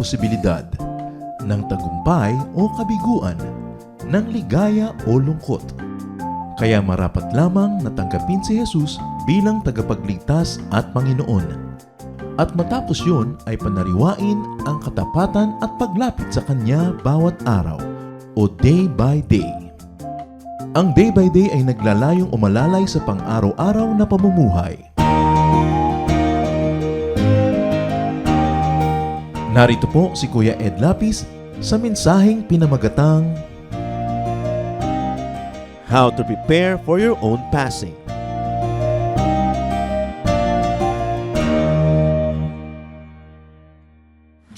posibilidad ng tagumpay o kabiguan, ng ligaya o lungkot. Kaya marapat lamang na tanggapin si Jesus bilang tagapagligtas at Panginoon. At matapos yun ay panariwain ang katapatan at paglapit sa Kanya bawat araw o day by day. Ang day by day ay naglalayong umalalay sa pang-araw-araw na pamumuhay. Narito po si Kuya Ed Lapis sa mensaheng pinamagatang How to prepare for your own passing.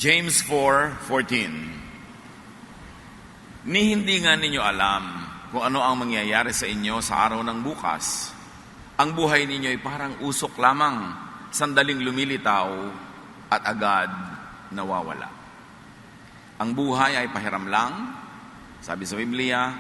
James 4:14. Ni hindi nga ninyo alam kung ano ang mangyayari sa inyo sa araw ng bukas. Ang buhay ninyo ay parang usok lamang, sandaling lumilitaw at agad nawawala. Ang buhay ay pahiram lang, sabi sa Biblia,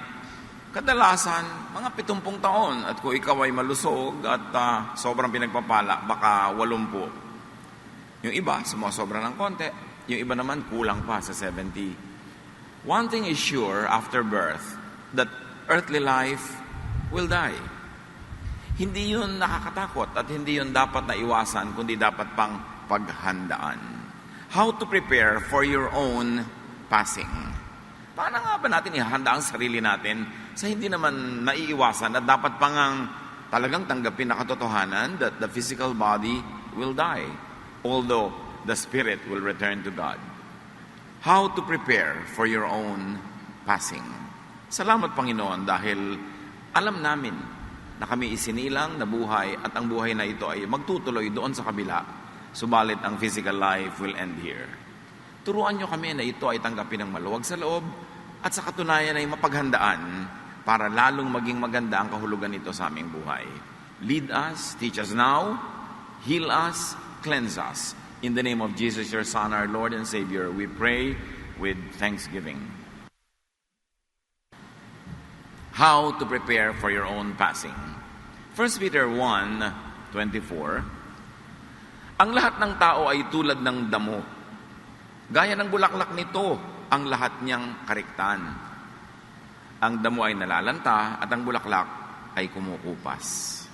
kadalasan mga 70 taon, at kung ikaw ay malusog at sobrang pinagpapala, baka 80. Yung iba, sumasobra ng konti. Yung iba naman, kulang pa sa 70. One thing is sure after birth, that earthly life will die. Hindi yun nakakatakot at hindi yun dapat na iwasan, kundi dapat pang paghandaan. How to prepare for your own passing. Paano nga ba natin ihanda ang sarili natin sa hindi naman naiiwasan at dapat pangang talagang tanggapin na katotohanan that the physical body will die, although the spirit will return to God. How to prepare for your own passing. Salamat Panginoon dahil alam namin na kami isinilang na buhay at ang buhay na ito ay magtutuloy doon sa kabila. Subalit ang physical life will end here. Turuan nyo kami na ito ay tanggapin ng maluwag sa loob at sa katunayan ay mapaghandaan para lalong maging maganda ang kahulugan nito sa aming buhay. Lead us, teach us now, heal us, cleanse us. In the name of Jesus, your Son, our Lord and Savior, we pray with thanksgiving. How to prepare for your own passing. 1 Peter 1:24. Ang lahat ng tao ay tulad ng damo. Gaya ng bulaklak nito, ang lahat niyang kariktan. Ang damo ay nalalanta at ang bulaklak ay kumukupas.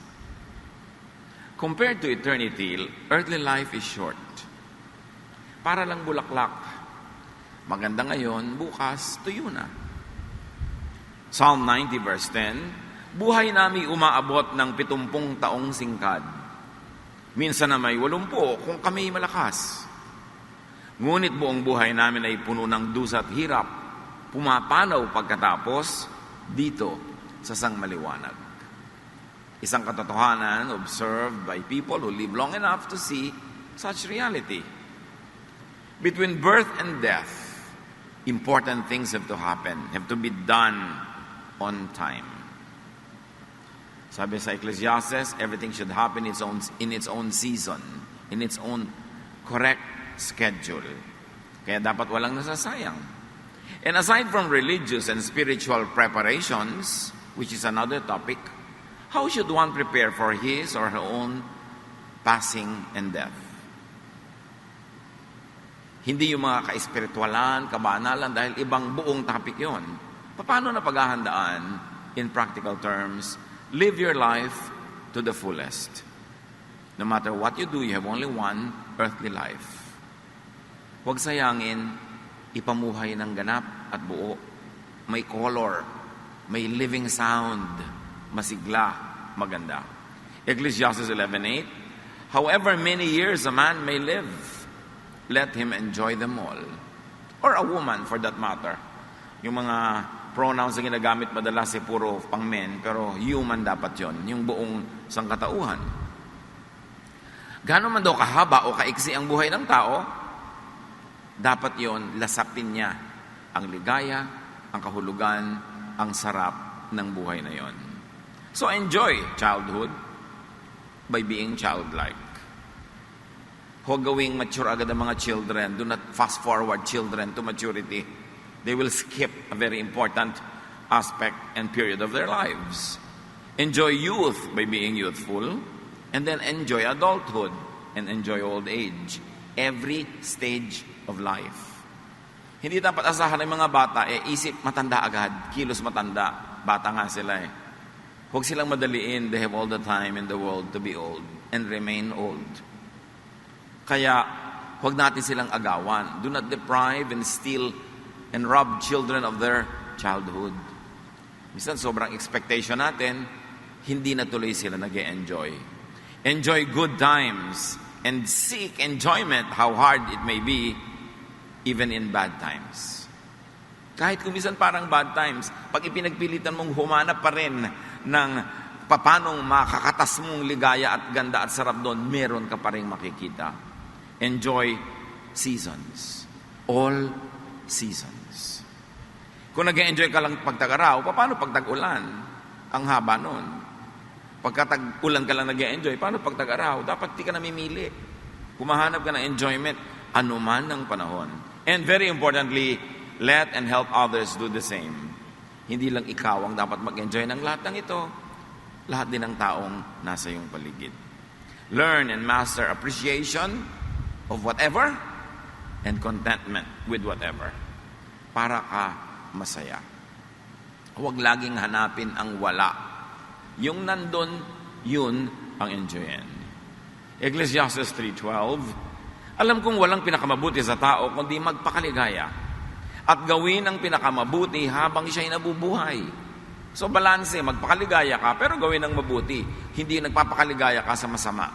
Compared to eternity, earthly life is short. Para lang bulaklak. Maganda ngayon, bukas, tuyo na. Psalm 90 verse 10, buhay namin umaabot ng 70 taong singkad. Minsan na may 80 kung kami malakas. Ngunit buong buhay namin ay puno ng dusa at hirap, pumapanaw pagkatapos dito sa sangmaliwanag. Isang katotohanan observed by people who live long enough to see such reality. Between birth and death, important things have to happen, have to be done on time. Sabi sa Ecclesiastes, everything should happen in its own season, in its own correct schedule. Kaya dapat walang nasasayang. And aside from religious and spiritual preparations, which is another topic, how should one prepare for his or her own passing and death? Hindi yung mga ka-espiritualan, kabanalan, dahil ibang buong topic yon. Paano na paghahandaan in practical terms? Live your life to the fullest. No matter what you do, you have only one earthly life. Huwag sayangin, ipamuhay ng ganap at buo. May color, may living sound, masigla, maganda. Ecclesiastes 11:8, however many years a man may live, let him enjoy them all. Or a woman for that matter. Yung mga pronouns na ginagamit madalas ay puro pang men, pero human dapat yon, yung buong sangkatauhan. Gaano man daw kahaba o kaiksi ang buhay ng tao, dapat yon lasapin niya ang ligaya, ang kahulugan, ang sarap ng buhay na yon. So enjoy childhood by being childlike. Huwag gawing mature agad ang mga children. Do not fast forward children to maturity. They will skip a very important aspect and period of their lives. Enjoy youth by being youthful, and then enjoy adulthood and enjoy old age. Every stage of life. Hindi dapat asahan ng mga bata, isip matanda agad, kilos matanda. Bata nga sila eh. Huwag silang madaliin. They have all the time in the world to be old and remain old. Kaya, huwag natin silang agawan. Do not deprive and steal and rob children of their childhood. Minsan, sobrang expectation natin, hindi na tuloy sila nag-enjoy. Enjoy good times and seek enjoyment, how hard it may be, even in bad times. Kahit kung minsan parang bad times, pag ipinagpilitan mong humanap pa rin ng papanong makakatas mong ligaya at ganda at sarap doon, meron ka pa rin makikita. Enjoy seasons. All seasons. Kung nag-enjoy ka lang pag tag-araw, paano pag tag-ulan? Ang haba nun. Pagka tag-ulan ka lang nag-enjoy, paano pag tag-araw? Dapat di ka namimili. Kumahanap ka ng enjoyment anuman ng panahon. And very importantly, let and help others do the same. Hindi lang ikaw ang dapat mag-enjoy ng lahat ng ito. Lahat din ng taong nasa iyong paligid. Learn and master appreciation of whatever and contentment with whatever. Para ka masaya. Huwag laging hanapin ang wala. Yung nandun, yun ang enjoyin. Ecclesiastes 3:12, alam kong walang pinakamabuti sa tao kundi magpakaligaya at gawin ang pinakamabuti habang siya'y nabubuhay. So balanse, magpakaligaya ka pero gawin ang mabuti. Hindi nagpapakaligaya ka sa masama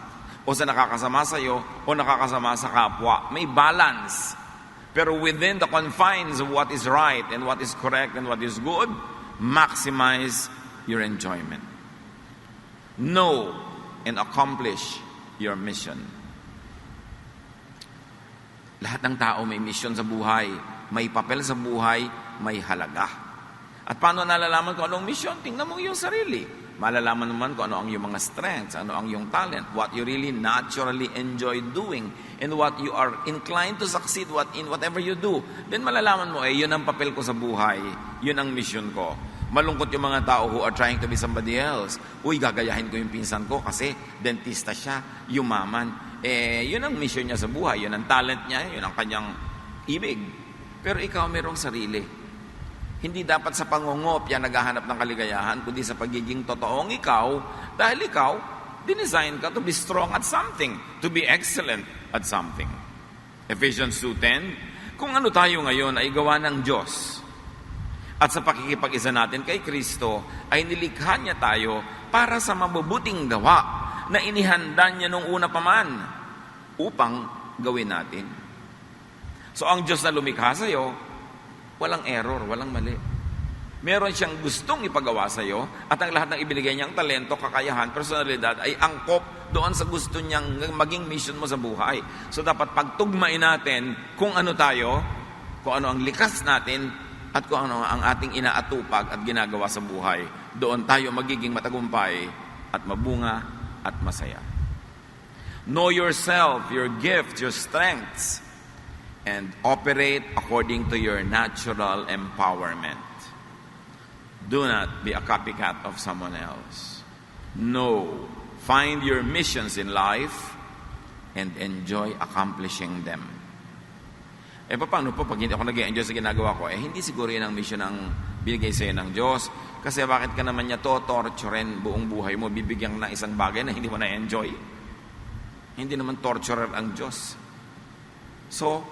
o sa nakakasama sa iyo o nakakasama sa kapwa. May balance. Pero within the confines of what is right and what is correct and what is good, maximize your enjoyment. Know and accomplish your mission. Lahat ng tao may mission sa buhay, may papel sa buhay, may halaga. At paano nalalaman kung anong mission? Tingnan mo yung sarili. Malalaman naman kung ano ang iyong mga strengths, ano ang iyong talent, what you really naturally enjoy doing, and what you are inclined to succeed in whatever you do. Then malalaman mo, yun ang papel ko sa buhay, yun ang mission ko. Malungkot yung mga tao who are trying to be somebody else. Uy, gagayahin ko yung pinsan ko kasi dentista siya, yumaman. Yun ang mission niya sa buhay, yun ang talent niya, yun ang kanyang ibig. Pero ikaw mayroong sarili. Hindi dapat sa pangungopya naghahanap ng kaligayahan, kundi sa pagiging totoong ikaw, dahil ikaw, dinesign ka to be strong at something, to be excellent at something. Ephesians 2:10, kung ano tayo ngayon ay gawa ng Diyos, at sa pakikipag-isa natin kay Kristo, ay nilikha niya tayo para sa mabubuting gawa na inihanda niya nung una pa man upang gawin natin. So ang Diyos na lumikha sa iyo, walang error, walang mali. Meron siyang gustong ipagawa sa iyo at ang lahat ng ibinigay niyang talento, kakayahan, personalidad ay angkop doon sa gusto niyang maging mission mo sa buhay. So dapat pagtugmain natin kung ano tayo, kung ano ang likas natin at kung ano ang ating inaatupag at ginagawa sa buhay. Doon tayo magiging matagumpay at mabunga at masaya. Know yourself, your gifts, your strengths, and operate according to your natural empowerment. Do not be a copycat of someone else. No. Find your missions in life and enjoy accomplishing them. Paano po pag hindi ako nag-enjoy sa ginagawa ko? Hindi siguro yun ang mission ang binigay sa'yo ng Diyos. Kasi bakit ka naman niya torturein buong buhay mo, bibigyan ng isang bagay na hindi mo na-enjoy? Hindi naman torturer ang Diyos. So,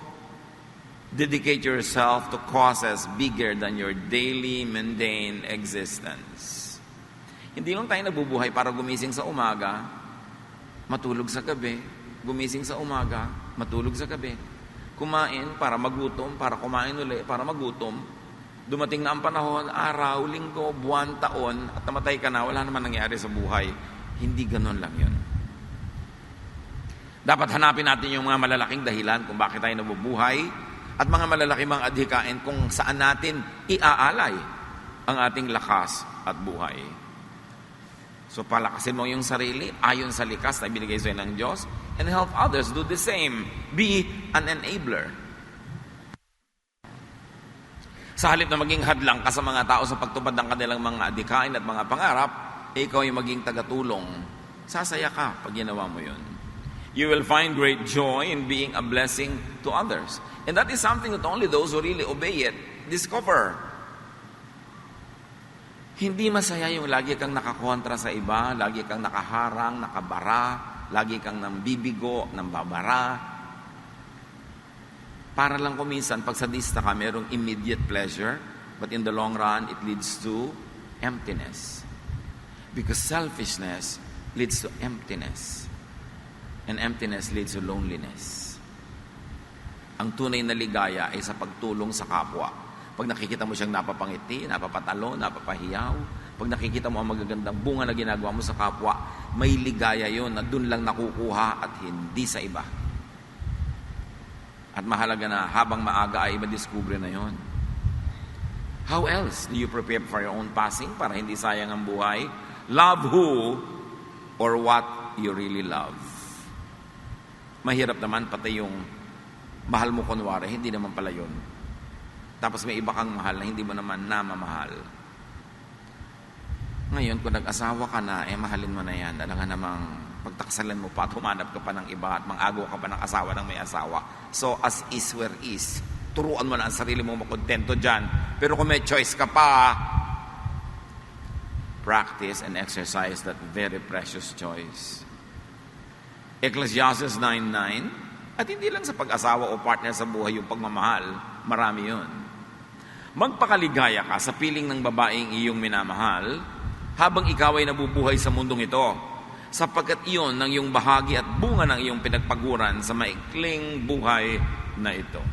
dedicate yourself to causes bigger than your daily mundane existence. Hindi lang tayo nabubuhay para gumising sa umaga, matulog sa gabi, gumising sa umaga, matulog sa gabi. Kumain para magutom, para kumain uli, para magutom. Dumating na ang panahon, araw, linggo, buwan, taon, at namatay ka na, wala naman nangyari sa buhay. Hindi ganon lang yun. Dapat hanapin natin yung mga malalaking dahilan kung bakit tayo nabubuhay at mga malalaking mga adhikain kung saan natin iaalay ang ating lakas at buhay. So palakasin mo yung sarili ayon sa likas na binigay sa'yo ng Diyos and help others do the same. Be an enabler. Sa halip na maging hadlang ka sa mga tao sa pagtupad ng kanilang mga adhikain at mga pangarap, ikaw ay maging tagatulong. Sasaya ka pag ginawa mo yun. You will find great joy in being a blessing to others. And that is something that only those who really obey it discover. Hindi masaya yung lagi kang nakakontra sa iba, lagi kang nakaharang, nakabara, lagi kang nambibigo, nambabara. Para lang kuminsan, pag sadista ka, merong immediate pleasure, but in the long run, it leads to emptiness. Because selfishness leads to emptiness. And emptiness leads to loneliness. Ang tunay na ligaya ay sa pagtulong sa kapwa. Pag nakikita mo siyang napapangiti, napapatalo, napapahiyaw, pag nakikita mo ang magagandang bunga na ginagawa mo sa kapwa, may ligaya yon na dun lang nakukuha at hindi sa iba. At mahalaga na habang maaga ay madiskubre na yon. How else do you prepare for your own passing para hindi sayang ang buhay? Love who or what you really love. Mahirap naman pati yung mahal mo kunwari, hindi naman pala yun. Tapos may iba kang mahal na hindi mo naman namamahal. Ngayon, kung nag-asawa ka na, mahalin mo na yan. Alangan namang pagtaksalan mo pa at humanap ka pa ng iba at mang-agaw ka pa ng asawa ng may asawa. So, as is where is. Turuan mo na ang sarili mo makontento dyan. Pero kung may choice ka pa, practice and exercise that very precious choice. Ecclesiastes 9:9. At hindi lang sa pag-asawa o partner sa buhay yung pagmamahal, marami yun. Magpakaligaya ka sa piling ng babaeng iyong minamahal habang ikaw ay nabubuhay sa mundong ito, sapagkat iyon ng iyong bahagi at bunga ng iyong pinagpaguran sa maikling buhay na ito.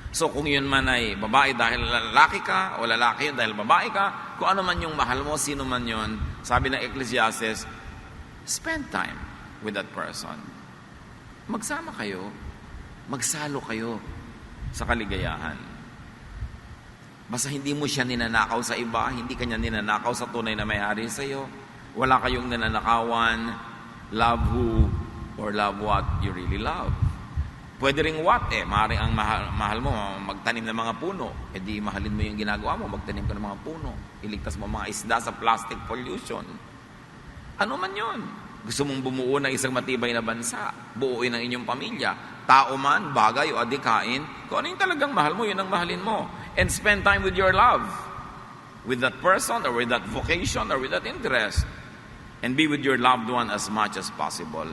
So kung yun man ay babae dahil lalaki ka o lalaki yun dahil babae ka, kung ano man yung mahal mo, sino man yun, sabi ng Ecclesiastes, spend time with that person. Magsama kayo, magsalo kayo sa kaligayahan. Basta hindi mo siya ninanakaw sa iba, hindi kanya ninanakaw sa tunay na may-ari sa iyo. Wala kayong ninanakawan, love who or love what you really love. Pwede ring what maaaring ang mahal mo, magtanim ng mga puno. Di mahalin mo yung ginagawa mo, magtanim ka ng mga puno. Iligtas mo mga isda sa plastic pollution. Ano man yun? Gusto mong bumuo ng isang matibay na bansa, buuin ang inyong pamilya, tao man, bagay o adikain, kung ano yung talagang mahal mo, yun ang mahalin mo. And spend time with your love, with that person or with that vocation or with that interest. And be with your loved one as much as possible.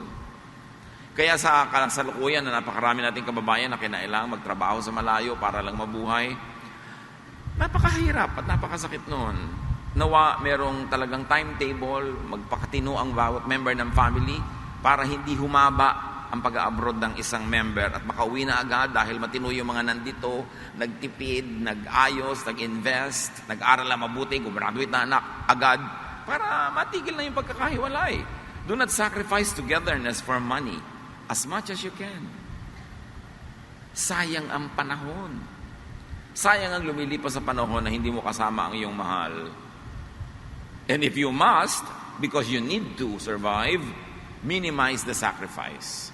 Kaya sa kasalukuyan na napakarami nating kababayan na kinailangang magtrabaho sa malayo para lang mabuhay, napakahirap at napakasakit noon. Nawa merong talagang timetable, magpakatino ang bawat member ng family para hindi humaba ang pag-abroad ng isang member at makauwi na agad dahil matino yung mga nandito, nagtipid, nag-ayos, nag-invest, nag-aral na mabuti, gumraduate na anak agad para matigil na yung pagkakahiwalay. Do not sacrifice togetherness for money as much as you can. Sayang ang panahon. Sayang ang lumilipas sa panahon na hindi mo kasama ang iyong mahal. And if you must, because you need to survive, minimize the sacrifice.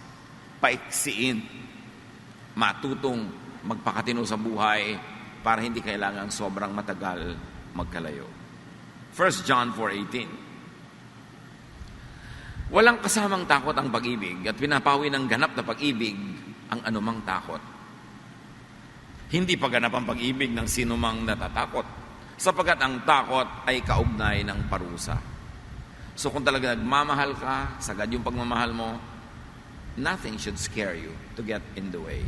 Paiksiin. Matutong magpakatino sa buhay para hindi kailangang sobrang matagal magkalayo. 1 John 4:18. Walang kasamang takot ang pag-ibig at pinapawi ng ganap na pag-ibig ang anumang takot. Hindi paganap ang pag-ibig ng sinumang natatakot, sapagkat ang takot ay kaugnay ng parusa. So kung talaga nagmamahal ka, sagad yung pagmamahal mo, nothing should scare you to get in the way.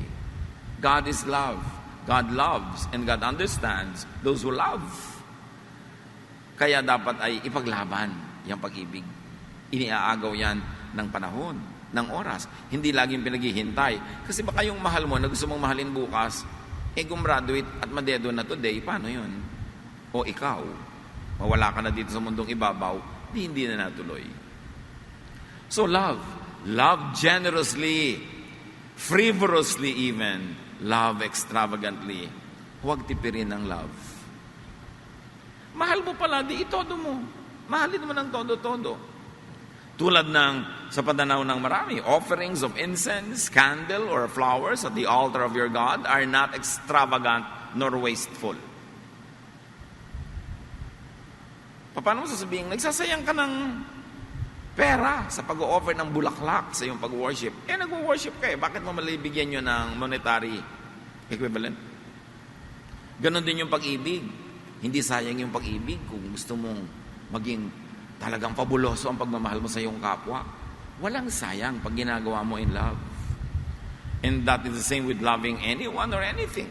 God is love. God loves and God understands those who love. Kaya dapat ay ipaglaban yung pag-ibig. Iniaagaw yan ng panahon, ng oras. Hindi laging pinaghihintay. Kasi baka yung mahal mo na gusto mong mahalin bukas, gumraduate at madedo na today, paano yun? O ikaw, mawala ka na dito sa mundong ibabaw, hindi na natuloy. So love generously, frivolously even, love extravagantly. Huwag tipirin ng love. Mahal mo pala, di itodo mo. Mahalin mo ng todo-todo. Tulad ng sa pananaw ng marami, offerings of incense, candle, or flowers at the altar of your God are not extravagant nor wasteful. Paano mo sasabihin, nagsasayang ka ng pera sa pag-offer ng bulaklak sa iyong pag-worship. Nag-worship ka eh. Bakit mo malibigyan nyo ng monetary equivalent? Ganon din yung pag-ibig. Hindi sayang yung pag-ibig kung gusto mong maging talagang fabuloso ang pagmamahal mo sa iyong kapwa. Walang sayang pag ginagawa mo in love. And that is the same with loving anyone or anything.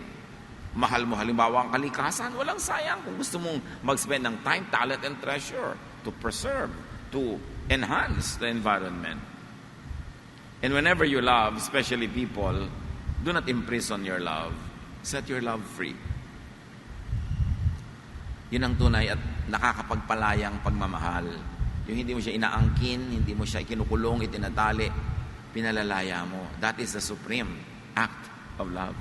Mahal mo halimbawa ang kalikasan, walang sayang kung gusto mong mag-spend ng time, talent, and treasure to preserve, to enhance the environment. And whenever you love, especially people, do not imprison your love. Set your love free. Yun ang tunay at nakakapagpalayang pagmamahal. Yung hindi mo siya inaangkin, hindi mo siya kinukulong, itinatali, pinalalaya mo. That is the supreme act of love.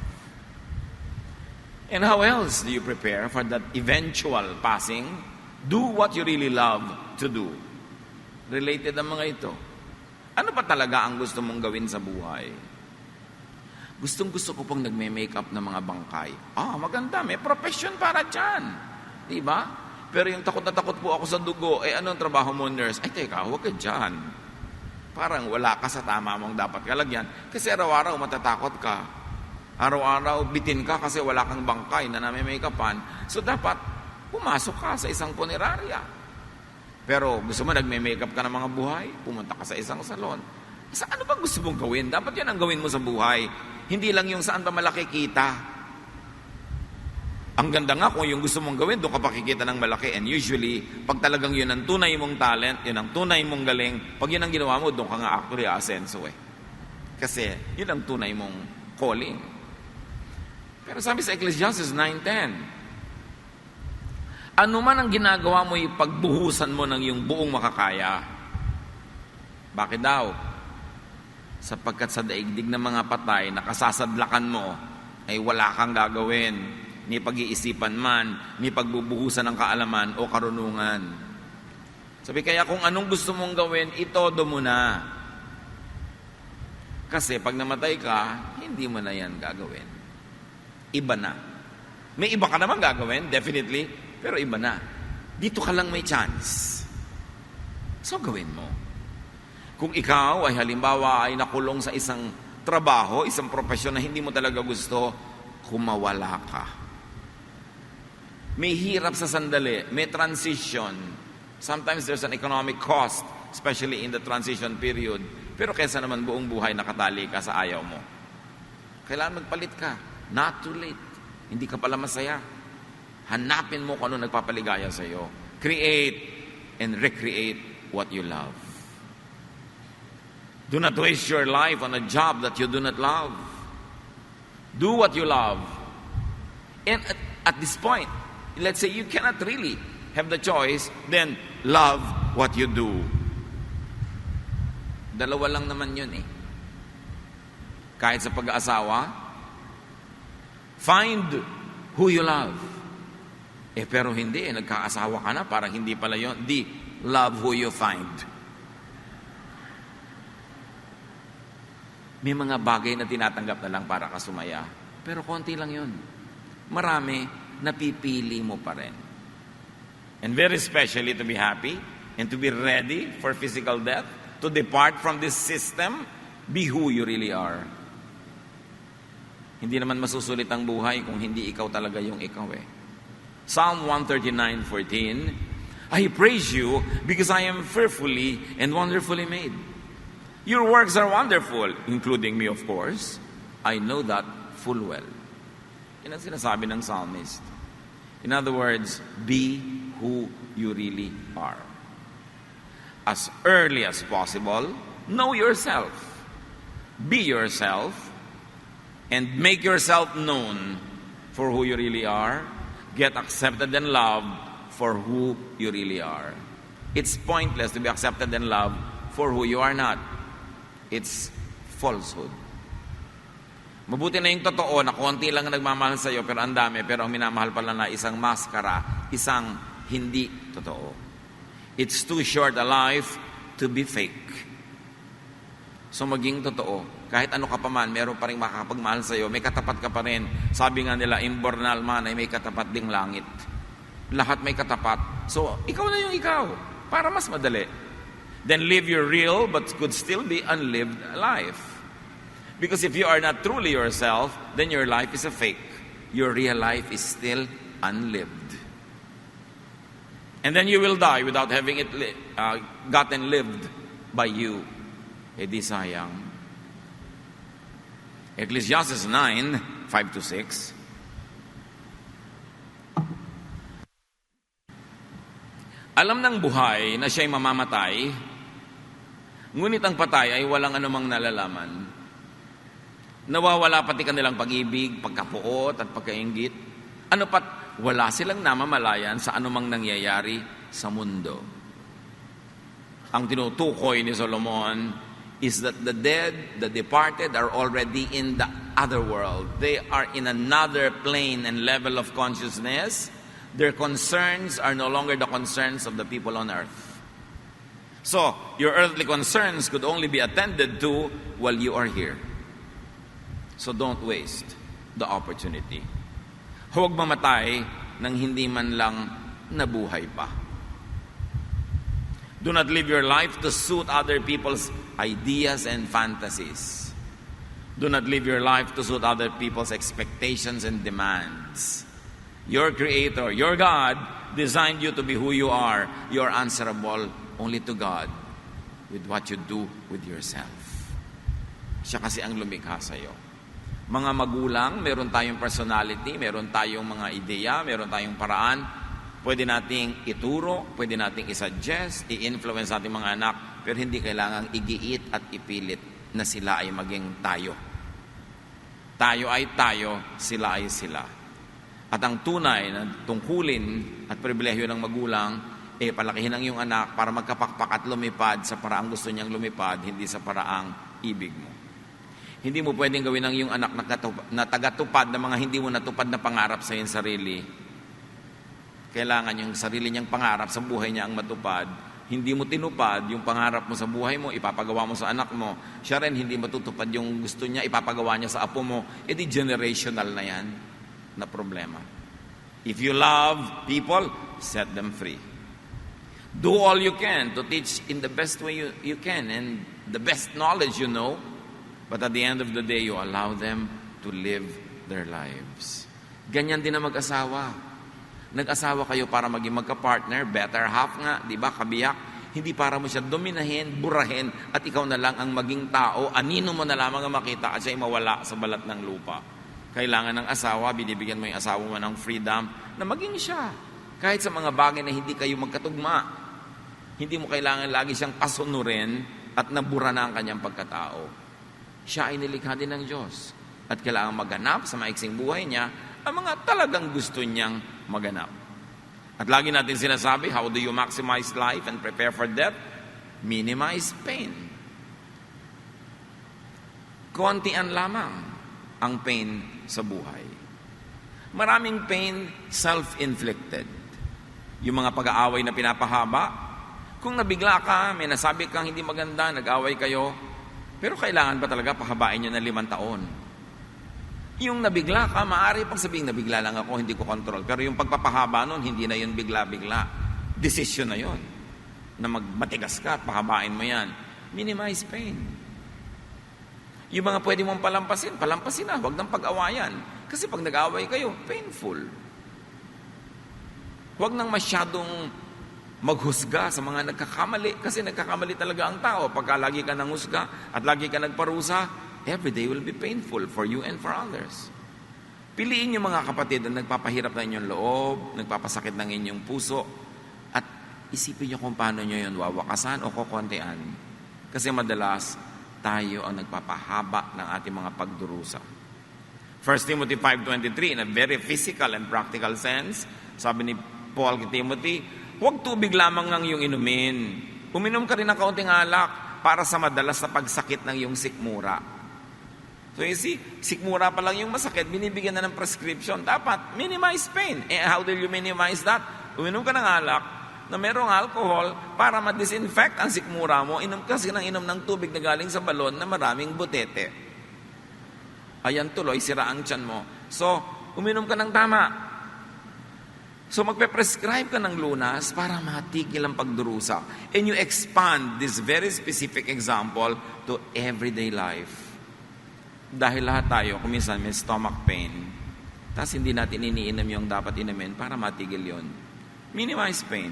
And how else do you prepare for that eventual passing? Do what you really love to do. Related ang mga ito. Ano pa talaga ang gusto mong gawin sa buhay? Gustong-gusto ko pong nagme-makeup ng mga bangkay. Maganda. May profession para dyan. Diba? Pero yung takot na takot po ako sa dugo, anong trabaho mo, nurse? Ay, teka, huwag ka dyan. Parang wala ka sa tama mong dapat kalagyan. Kasi araw-araw matatakot ka. Araw-araw bitin ka kasi wala kang bangkay na nami-makeupan. So dapat pumasok ka sa isang punerarya. Pero gusto mo nagme-makeup ka ng mga buhay, pumunta ka sa isang salon. Sa ano ba gusto mong gawin? Dapat yan ang gawin mo sa buhay. Hindi lang yung saan pa malaki kita. Ang ganda nga kung yung gusto mong gawin, doon ka pakikita ng malaki. And usually, pag talagang yun ang tunay mong talent, yun ang tunay mong galing, pag yun ang ginawa mo, doon ka nga actually aasenso eh. Kasi yun ang tunay mong calling. Pero sabi sa Ecclesiastes 9:10, ano man ang ginagawa mo, ipagbuhusan mo ng iyong buong makakaya. Bakit daw? Sapagkat sa daigdig ng mga patay, nakasasadlakan mo, ay wala kang gagawin, ni pag-iisipan man, ni pagbubuhusan ng kaalaman o karunungan. Sabi kaya kung anong gusto mong gawin, itodo mo na. Kasi pag namatay ka, hindi mo na yan gagawin. Iba na. May iba ka naman gagawin, definitely, pero iba na. Dito ka lang may chance. So gawin mo. Kung ikaw ay halimbawa ay nakulong sa isang trabaho, isang profesyon na hindi mo talaga gusto, kumawala ka. May hirap sa sandali, may transition. Sometimes there's an economic cost, especially in the transition period. Pero kaysa naman buong buhay nakatali ka sa ayaw mo. Kailangan magpalit ka. Not too late. Hindi ka pala masaya. Hanapin mo kung ano nagpapaligaya sa iyo. Create and recreate what you love. Do not waste your life on a job that you do not love. Do what you love. And at this point, let's say you cannot really have the choice, then love what you do. Dalawa lang naman yun eh. Kahit sa pag-aasawa, find who you love. Pero hindi, nagkaasawa ka na, parang hindi pala yun. Di, love who you find. May mga bagay na tinatanggap na lang para kasumaya. Pero konti lang yun. Marami, napipili mo pa rin. And very especially to be happy and to be ready for physical death, to depart from this system, be who you really are. Hindi naman masusulit ang buhay kung hindi ikaw talaga yung ikaw eh. Psalm 139:14, I praise you because I am fearfully and wonderfully made. Your works are wonderful, including me of course. I know that full well. Yan ang sinasabi ng psalmist. In other words, be who you really are. As early as possible, know yourself. Be yourself. And make yourself known for who you really are. Get accepted and loved for who you really are. It's pointless to be accepted and loved for who you are not. It's falsehood. Mabuti na yung totoo na konti lang ang nagmamahal sa iyo pero ang dami, pero ang minamahal pala na isang maskara, isang hindi totoo. It's too short a life to be fake. So maging totoo. Kahit ano ka pa man, meron pa rin makakapagmahal sa iyo, may katapat ka pa rin. Sabi nga nila, imbornal man ay may katapat ding langit. Lahat may katapat. So, ikaw na yung ikaw. Para mas madali. Then live your real but could still be unlived life. Because if you are not truly yourself, then your life is a fake. Your real life is still unlived. And then you will die without having it gotten lived by you. Eh di sayang. Ecclesiastes 9, 5-6. Alam ng buhay na siya'y mamamatay, ngunit ang patay ay walang anumang nalalaman. Nawawala pati kanilang pag-ibig, pagkapuot at pagkainggit. Ano pat, wala silang namamalayan sa anumang nangyayari sa mundo. Ang tinutukoy ni Solomon is that the dead, the departed are already in the other world. They are in another plane and level of consciousness. Their concerns are no longer the concerns of the people on earth. So, your earthly concerns could only be attended to while you are here. So don't waste the opportunity. Huwag mamatay nang hindi man lang nabuhay pa. Do not live your life to suit other people's ideas and fantasies. Do not live your life to suit other people's expectations and demands. Your Creator, your God, designed you to be who you are. You are answerable only to God with what you do with yourself. Siya kasi ang lumikha sa'yo. Mga magulang, meron tayong personality, meron tayong mga ideya, meron tayong paraan. Pwede nating ituro, pwede nating isuggest, i-influence ating mga anak, pero hindi kailangang igiit at ipilit na sila ay maging tayo. Tayo ay tayo, sila ay sila. At ang tunay na tungkulin at pribilehyo ng magulang, palakihin ang iyong anak para magkapakpak at lumipad sa paraang gusto niyang lumipad, hindi sa paraang ibig mo. Hindi mo pwedeng gawin ang iyong anak na tagatupad ng mga hindi mo natupad na pangarap sa iyong sarili. Kailangan yung sarili niyang pangarap sa buhay niya ang matupad. Hindi mo tinupad yung pangarap mo sa buhay mo, ipapagawa mo sa anak mo. Siya rin hindi matutupad yung gusto niya, ipapagawa niya sa apo mo. Di generational na yan na problema. If you love people, set them free. Do all you can to teach in the best way you can and the best knowledge you know. But at the end of the day, you allow them to live their lives. Ganyan din na mag-asawa. Nag-asawa kayo para maging magka-partner, better half nga, di ba, kabiyak. Hindi para mo siya dominahin, burahin, at ikaw na lang ang maging tao, anino mo na lamang ang makita at siya'y mawala sa balat ng lupa. Kailangan ng asawa, binibigyan mo yung asawa mo ng freedom na maging siya. Kahit sa mga bagay na hindi kayo magkatugma. Hindi mo kailangan lagi siyang pasunurin at nabura na ang kanyang pagkatao. Siya ay nilikha din ng Diyos. At kailangan maganap sa maiksing buhay niya ang mga talagang gusto niyang maganap. At lagi natin sinasabi, how do you maximize life and prepare for death? Minimize pain. Kontian lamang ang pain sa buhay. Maraming pain self-inflicted. Yung mga pag-aaway na pinapahaba, kung nabigla ka, may nasabi kang hindi maganda, nag-away kayo, pero kailangan ba talaga pahabain nyo na 5 taon? Yung nabigla ka, maaari pang sabihin, nabigla lang ako, hindi ko control. Pero yung pagpapahaba nun, hindi na yun bigla-bigla. Decision na yun. Na magmatigas ka at pahabain mo yan. Minimize pain. Yung mga pwede mong palampasin na. Huwag nang pag-awayan. Kasi pag nag-away kayo, painful. Huwag nang masyadong maghusga sa mga nagkakamali. Kasi nagkakamali talaga ang tao. Pagka lagi ka nanghusga at lagi ka nagparusa, every day will be painful for you and for others. Piliin yung mga kapatid na nagpapahirap na inyong loob, nagpapasakit ng inyong puso, at isipin nyo kung paano nyo yun wawakasan o kukontean. Kasi madalas, tayo ang nagpapahaba ng ating mga pagdurusa. 1 Timothy 5:23, in a very physical and practical sense, sabi ni Paul kay Timothy, huwag tubig lamang ang iyong inumin. Uminom ka rin ng kaunting alak para sa madalas na pagsakit ng iyong sikmura. So you see, sikmura pa lang yung masakit, binibigyan na ng prescription. Dapat, minimize pain. How do you minimize that? Uminom ka ng alak na merong alcohol para ma-disinfect ang sikmura mo. Inom kasi ng tubig na galing sa balon na maraming butete. Ayan tuloy, sira ang tiyan mo. So, uminom ka ng tama. So magpe-prescribe ka ng lunas para matigil ang pagdurusa. And you expand this very specific example to everyday life. Dahil lahat tayo, kung minsan may stomach pain, tapos hindi natin iniinom yung dapat inumin para matigil yon. Minimize pain.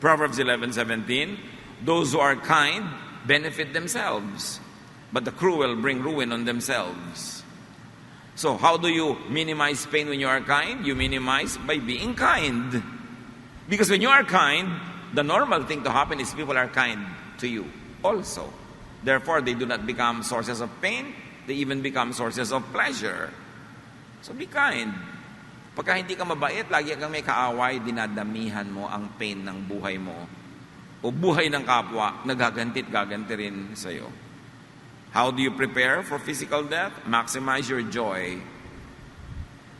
Proverbs 11:17, those who are kind benefit themselves, but the cruel bring ruin on themselves. So, how do you minimize pain when you are kind? You minimize by being kind. Because when you are kind, the normal thing to happen is people are kind to you also. Therefore, they do not become sources of pain. They even become sources of pleasure. So, be kind. Pagka hindi ka mabait, lagi kang may kaaway, dinadamihan mo ang pain ng buhay mo. O buhay ng kapwa, nagagantit-gaganti rin sa'yo. How do you prepare for physical death? Maximize your joy.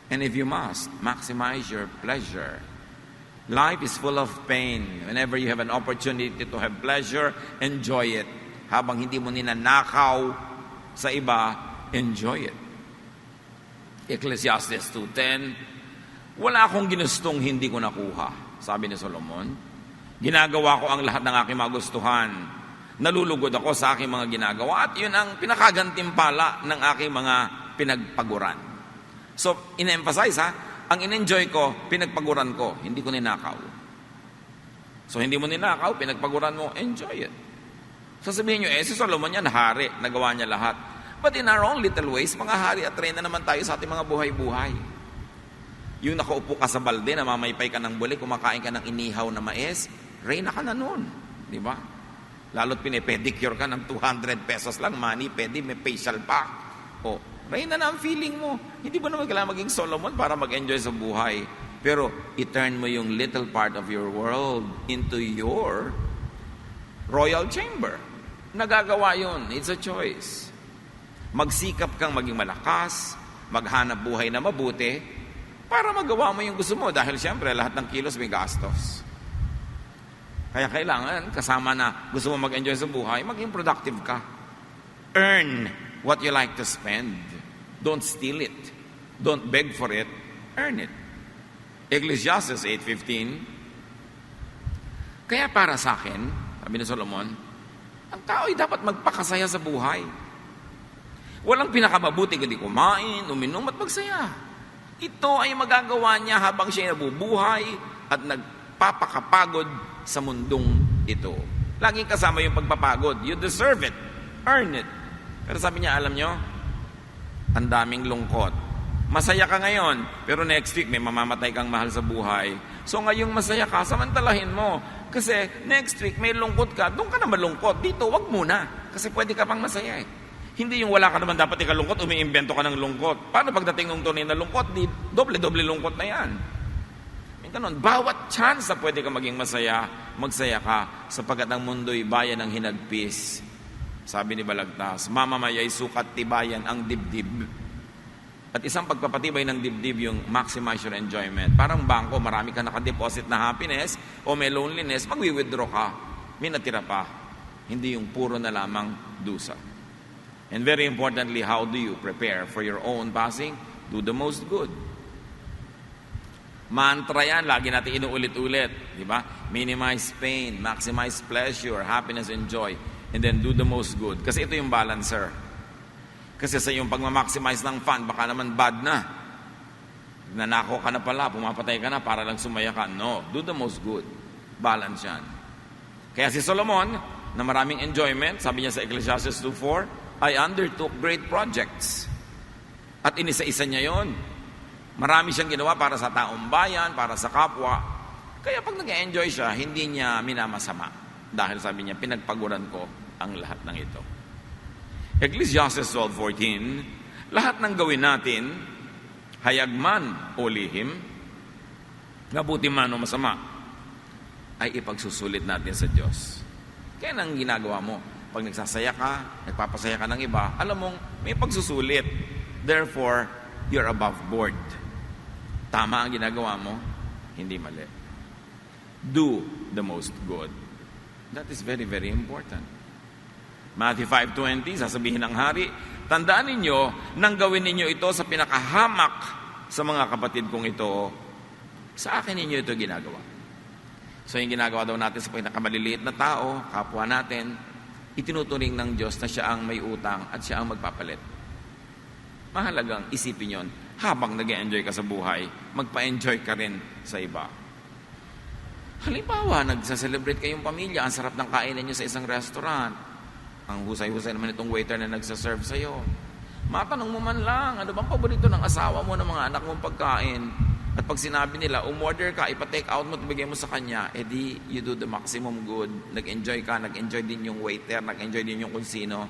And if you must, maximize your pleasure. Life is full of pain. Whenever you have an opportunity to have pleasure, enjoy it. Habang hindi mo ninanakaw sa iba, enjoy it. Ecclesiastes 2:10, wala akong ginustong hindi ko nakuha, sabi ni Solomon. Ginagawa ko ang lahat ng aking magustuhan. Nalulugod ako sa aking mga ginagawa at yun ang pinakagantimpala ng aking mga pinagpaguran. So, in-emphasize ang in-enjoy ko, pinagpaguran ko, hindi ko ninakaw. So, hindi mo ninakaw, pinagpaguran mo, enjoy it. Sasabihin nyo, si Solomon yan, hari, nagawa niya lahat. But in our own little ways, mga hari at reyna naman tayo sa ating mga buhay-buhay. Yung nakaupo ka sa balde, namamaypay ka ng buli, kumakain ka ng inihaw na mais, reyna ka na nun. Di ba? Lalo't pinipedicure ka ng 200 pesos lang, money, pedi, may facial pa. O, reyna na ang feeling mo. Hindi ba naman kailangan maging Solomon para mag-enjoy sa buhay? Pero, i-turn mo yung little part of your world into your royal chamber. Nagagawa yun. It's a choice. Magsikap kang maging malakas, maghanap buhay na mabuti, para magawa mo yung gusto mo. Dahil siyempre, lahat ng kilos may gastos. Kaya kailangan, kasama na gusto mo mag-enjoy sa buhay, maging productive ka. Earn what you like to spend. Don't steal it. Don't beg for it. Earn it. Ecclesiastes 8:15, kaya para sa akin, sabi ni Solomon, ang tao ay dapat magpakasaya sa buhay. Walang pinakamabuti kundi kumain, uminom at magsaya. Ito ay magagawa niya habang siya nabubuhay at nagpapakapagod sa mundong ito. Laging kasama yung pagpapagod. You deserve it. Earn it. Pero sabi niya, alam nyo, ang daming lungkot. Masaya ka ngayon, pero next week may mamamatay kang mahal sa buhay. So ngayong masaya ka, samantalahin mo. Kasi next week may lungkot ka, doon ka na malungkot. Dito, wag muna. Kasi pwede ka pang masaya eh. Hindi yung wala ka naman dapat ikalungkot, umiimbento ka ng lungkot. Paano pagdating ng tunay na lungkot, di doble-doble lungkot na yan. Ganun, bawat chance na pwede ka maging masaya, magsaya ka, sapagkat ang mundo'y bayan ng hinagpis. Sabi ni Balagtas, mamamaya'y sukat tibayan ang dibdib. At isang pagpapatibay ng dibdib yung maximize your enjoyment. Parang bangko, marami ka nakadeposit na happiness o may loneliness, magwi-withdraw ka. May natira pa. Hindi yung puro na lamang dusa. And very importantly, how do you prepare for your own passing? Do the most good. Mantra yan, lagi natin inuulit-ulit. Di ba? Minimize pain, maximize pleasure, happiness, and joy. And then do the most good. Kasi ito yung balancer. Kasi sa yung pagmamaximize ng fun, baka naman bad na. Nanako ka na pala, pumapatay ka na para lang sumaya ka. No, do the most good. Balance yan. Kaya si Solomon, na maraming enjoyment, sabi niya sa Ecclesiastes 2:4, I undertook great projects. At inisa-isa niya yon. Marami siyang ginawa para sa taong bayan, para sa kapwa. Kaya pag nag-enjoy siya, hindi niya minamasama. Dahil sabi niya, pinagpaguran ko ang lahat ng ito. Ecclesiastes 12:14, lahat ng gawin natin, hayag man o lihim, mabuti man o masama, ay ipagsusulit natin sa Diyos. Kaya nang ginagawa mo, pag nagsasaya ka, nagpapasaya ka ng iba, alam mong may pagsusulit. Therefore, you're above board. Tama ang ginagawa mo, hindi mali. Do the most good. That is very, very important. Matthew 5:20, sasabihin ng hari, tandaan ninyo, nang gawin ninyo ito sa pinakahamak sa mga kapatid kong ito, Sa akin ninyo ito ginagawa. So yung ginagawa daw natin sa pinakamaliliit na tao, kapwa natin, itinuturing ng Diyos na siya ang may utang at siya ang magpapalit. Mahalagang isipin yon. Habang nag-enjoy ka sa buhay, magpa-enjoy ka rin sa iba. Halimbawa, nagsa-celebrate kayong pamilya, ang sarap ng kainan nyo sa isang restaurant. Ang husay-husay naman itong waiter na nagsaserve sa'yo. Matanong mo man lang, ano bang paborito ng asawa mo, ng mga anak mong pagkain? At pag sinabi nila, umorder ka, ipa-take out mo at bigay mo sa kanya, edi you do the maximum good. Nag-enjoy ka, nag-enjoy din yung waiter, nag-enjoy din yung kung sino.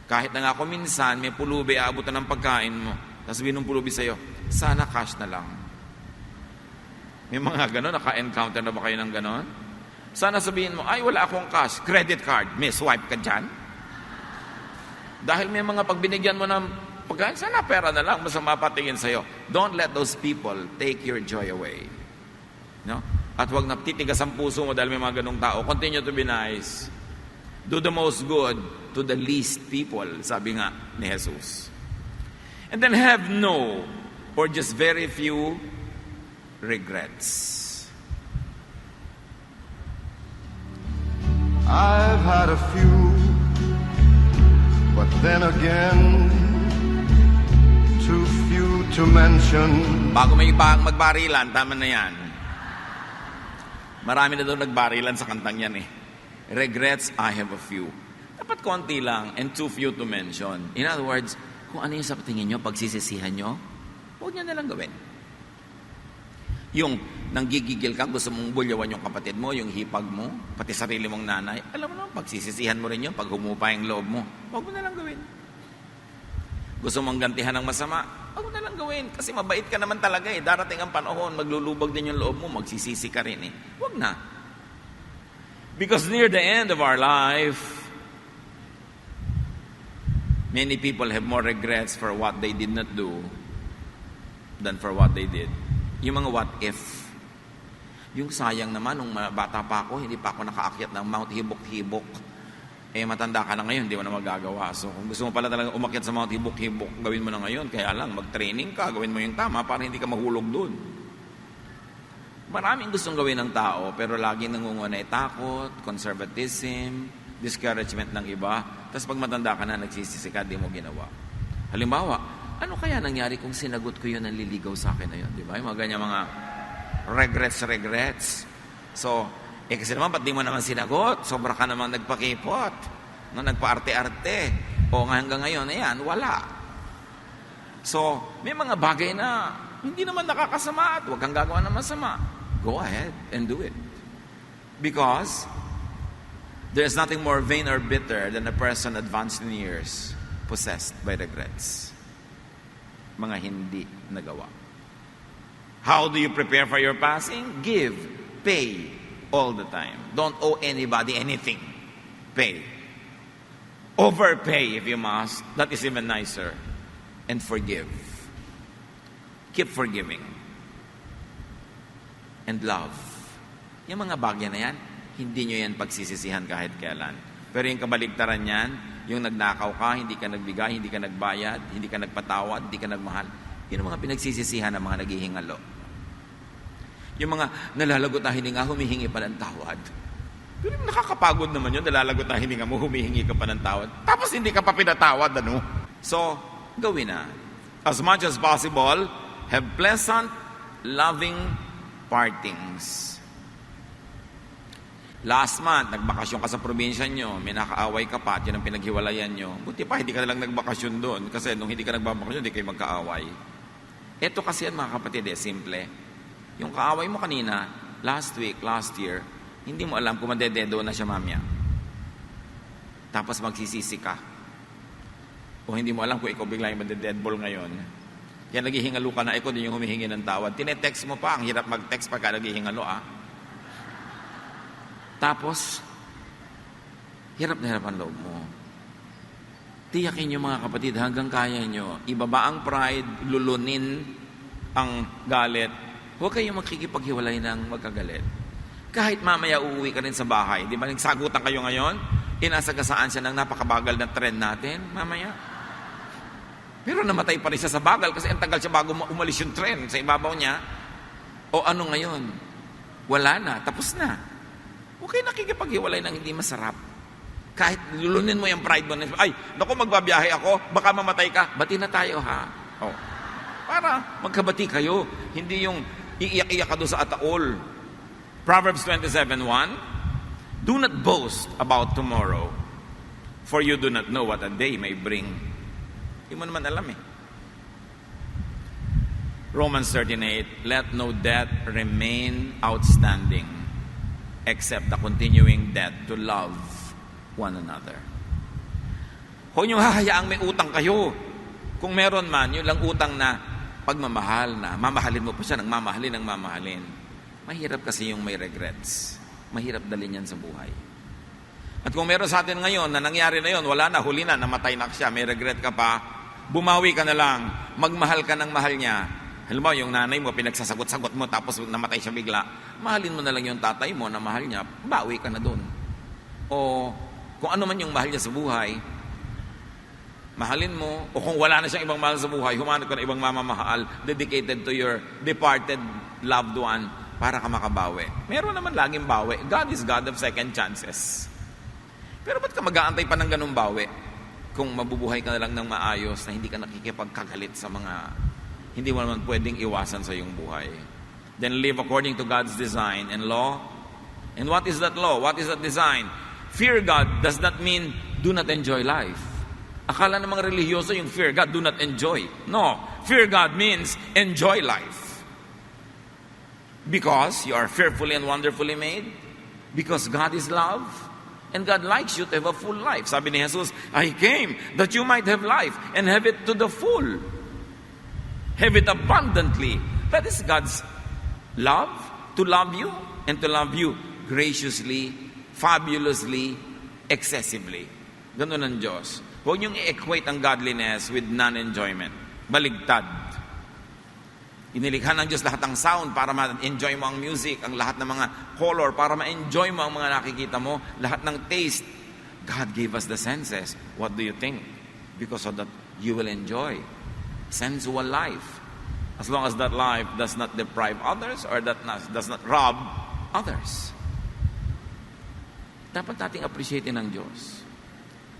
Kahit na nga kung minsan, may pulubi, aabutan ng pagkain mo. Tapos sabihin ng pulubi sa'yo, sana cash na lang. May mga ganon, naka-encounter na ba kayo ng ganon? Sana sabihin mo, ay wala akong cash, credit card, may swipe ka dyan. Dahil may mga pagbinigyan mo ng pagkain, sana pera na lang, masama patingin sa'yo. Don't let those people take your joy away. No? At huwag na titigas ang puso mo dahil may mga ganong tao. Continue to be nice. Do the most good to the least people, sabi nga ni Jesus. And then have no or just very few regrets. I've had a few, but then again, too few to mention. Bago may magbarilan, tama na yan. Marami na daw nagbarilan sa kantang yan eh. Regrets, I have a few. Dapat konti lang and too few to mention. In other words, kung ano yung sa tingin nyo, pagsisisihan nyo, huwag nyo nalang gawin. Yung nanggigigil ka, gusto mong bulyawan yung kapatid mo, yung hipag mo, pati sarili mong nanay, alam mo naman, pagsisisihan mo rin yun, pag humupa yung loob mo, huwag mo nalang gawin. Gusto mong gantihan ng masama, huwag mo nalang gawin. Kasi mabait ka naman talaga eh. Darating ang panahon, maglulubog din yung loob mo, magsisisi ka rin eh. Huwag na. Because near the end of our life, many people have more regrets for what they did not do than for what they did. Yung mga what if. Yung sayang naman, nung bata pa ako, hindi pa ako nakaakyat ng Mount Hibok-Hibok. Eh, matanda ka na ngayon, hindi mo na magagawa. So, kung gusto mo pala talaga umakyat sa Mount Hibok-Hibok, gawin mo na ngayon. Kaya lang, mag-training ka, gawin mo yung tama para hindi ka mahulog doon. Maraming gustong gawin ng tao, pero lagi nangungunay takot, conservatism, discouragement ng iba. Tapos pag matanda ka na, nagsisisi ka, di mo ginawa. Halimbawa, ano kaya nangyari kung sinagot ko yun ang liligaw sa akin na yun? Di ba? Yung mga ganyan mga regrets. So, kasi naman, ba't di mo naman sinagot? Sobra ka namang nagpakipot. No, nagpa-arte-arte. O hanggang ngayon, ayan, wala. So, may mga bagay na hindi naman nakakasama at huwag kang gagawa ng masama. Go ahead and do it. Because there's nothing more vain or bitter than a person advanced in years possessed by regrets. Mga hindi nagawa. How do you prepare for your passing? Give, pay all the time. Don't owe anybody anything. Pay. Overpay if you must. That is even nicer. And forgive. Keep forgiving. And love. Yung mga bagay na yan, hindi nyo yan pagsisisihan kahit kailan. Pero yung kabaligtaran yan, yung nagnakaw ka, hindi ka nagbigay, hindi ka nagbayad, hindi ka nagpatawad, hindi ka nagmahal. Yun ang mga pinagsisisihan ng mga naghihingalo. Yung mga nalalagot na hininga, humihingi pa ng tawad. Pero nakakapagod naman yun, nalalagot na hininga mo, humihingi ka pa ng tawad. Tapos hindi ka pa pinatawad, ano? So, gawin na. As much as possible, have pleasant, loving partings. Last month, nagbakasyon ka sa probinsya nyo, may nakaaway ka pa at yun ang pinaghiwalayan nyo. Buti pa, hindi ka nalang nagbakasyon doon. Kasi nung hindi ka nagbabakasyon, hindi kayo magkaaway. Ito kasi yan mga kapatid, simple. Yung kaaway mo kanina, last week, last year, hindi mo alam kung madededo na siya mamaya. Tapos magsisisi ka. O hindi mo alam kung ikaw bigla yung madedeadball ngayon. Kaya naghihingalo ka na, ikaw din yung humihingi ng tawad. Tinetext mo pa, ang hirap mag-text pagka naghihingalo Tapos, hirap na hirap ang loob mo. Tiyakin nyo mga kapatid, hanggang kaya nyo. Ibaba ang pride, lulunin ang galit. Huwag kayong makikipaghiwalay ng magkagalit. Kahit mamaya uuwi ka rin sa bahay. Di ba, nagsagutan kayo ngayon? Inasagasaan siya ng napakabagal na trend natin, mamaya. Pero namatay pa rin siya sa bagal kasi ang tagal siya bago umalis yung trend sa ibabaw niya. O ano ngayon? Wala na, tapos na. Huwag kayo nakikipaghiwalay ng hindi masarap. Kahit lulunin mo yung pride mo, ay, naku, magbabiyahe ako, baka mamatay ka, bati na tayo, ha? O, para magkabati kayo, hindi yung iiyak-iyak ka doon sa ataol. Proverbs 27:1, do not boast about tomorrow, for you do not know what a day may bring. Hindi mo naman alam eh. Romans 13:8, let no debt remain outstanding except the continuing debt to love one another. Huwag niyong hahayaang may utang kayo. Kung meron man, yun lang utang na pagmamahal na. Mamahalin mo pa siya ng mamahalin. Mahirap kasi yung may regrets. Mahirap dalhin yan sa buhay. At kung meron sa atin ngayon na nangyari na yun, wala na, huli na, namatay na siya, may regret ka pa, bumawi ka na lang, magmahal ka ng mahal niya. Halimbawa, yung nanay mo, pinagsasagot-sagot mo, tapos namatay siya bigla, mahalin mo na lang yung tatay mo na mahal niya, bawi ka na doon. O kung ano man yung mahal niya sa buhay, mahalin mo. O kung wala na siyang ibang mahal sa buhay, humanap ka ng ibang mamamahal dedicated to your departed loved one para ka makabawi. Meron naman laging bawi. God is God of second chances. Pero ba't ka mag-aantay pa ng ganung bawi kung mabubuhay ka na lang ng maayos na hindi ka nakikipagkagalit sa mga hindi mo naman pwedeng iwasan sa iyong buhay? Then live according to God's design and law. And what is that law? What is that design? Fear God does not mean do not enjoy life. Akala ng mga relihiyoso yung fear God, do not enjoy. No, fear God means enjoy life. Because you are fearfully and wonderfully made. Because God is love. And God likes you to have a full life. Sabi ni Jesus, I came that you might have life and have it to the full. Have it abundantly. That is God's love, to love you and to love you graciously, fabulously, excessively. Ganun ang Diyos. Huwag niyong i-equate ang godliness with non-enjoyment. Baligtad. Inilikha ng Diyos lahat ng sound para ma-enjoy mo ang music, ang lahat ng mga color para ma-enjoy mo ang mga nakikita mo, lahat ng taste. God gave us the senses. What do you think? Because of that, you will enjoy sensual life. As long as that life does not deprive others or does not rob others. Dapat nating appreciatein ang Diyos.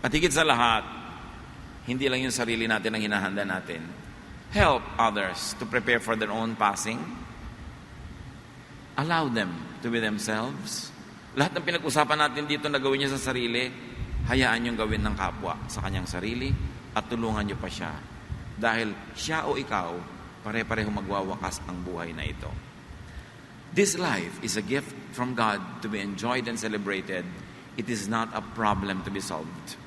At higit sa lahat, hindi lang yung sarili natin ang hinahanda natin. Help others to prepare for their own passing. Allow them to be themselves. Lahat ng pinag-usapan natin dito na gawin niya sa sarili, hayaan niyong gawin ng kapwa sa kanyang sarili at tulungan niyo pa siya. Dahil siya o ikaw, pare-pareho magwawakas ang buhay na ito. This life is a gift from God to be enjoyed and celebrated. It is not a problem to be solved.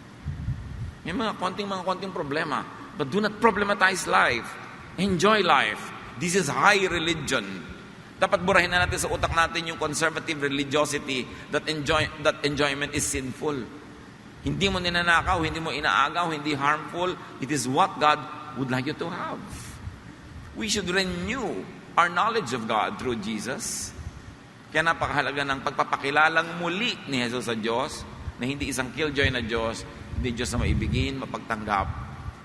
May mga konting problema, but do not problematize life. Enjoy life. This is high religion. Dapat burahin na natin sa utak natin yung conservative religiosity that enjoyment is sinful. Hindi mo ninanakaw, hindi mo inaagaw, hindi harmful. It is what God would like you to have. We should renew our knowledge of God through Jesus. Kaya napakahalaga ng pagpapakilalang muli ni Jesus sa Diyos, na hindi isang killjoy na Diyos, hindi Diyos na maibigin, mapagtanggap,